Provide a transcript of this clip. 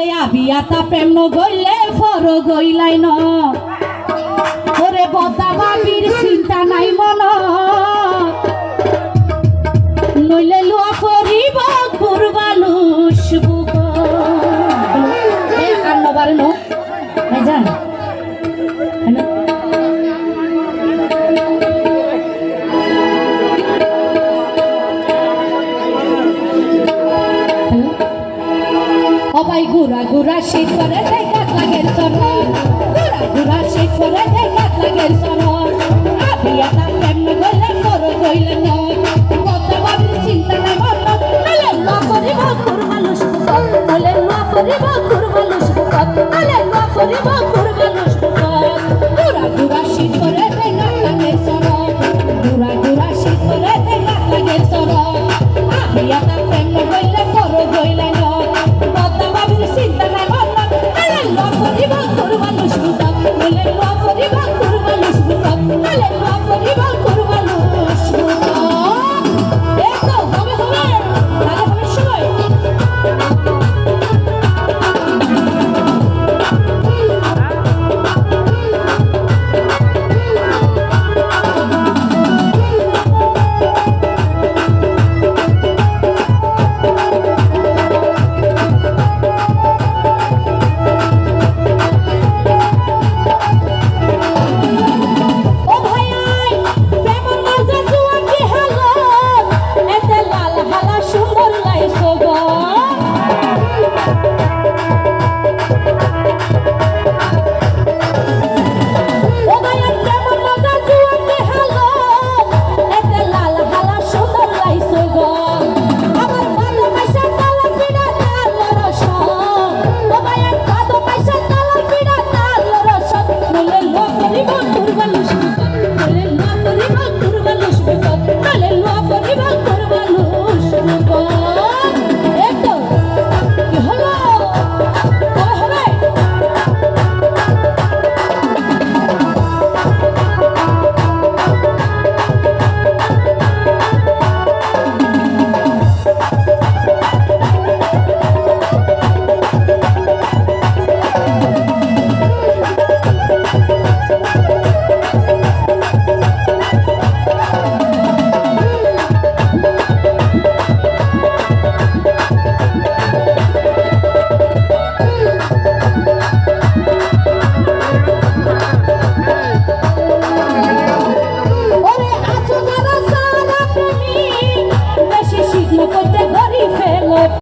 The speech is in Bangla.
ওরে আবিয়াতা প্রেম ন গইলে ফর গইলাই ন ওরে বদা বাবির চিন্তা নাই মন নইলে লুয়া করিব কুরবালুস বুক এ কান্নবার ন ভাইজান হ্যালো অবাই গুড়া গুড়া শীত করে দেখাত লাগের সরল গুড়া গুড়া শীত করে দেখাত লাগের সরল আবিয়াতা প্রেম গইলে ফর গইলে ন কত বাবির চিন্তা নাই মন নইলে লুয়া করিব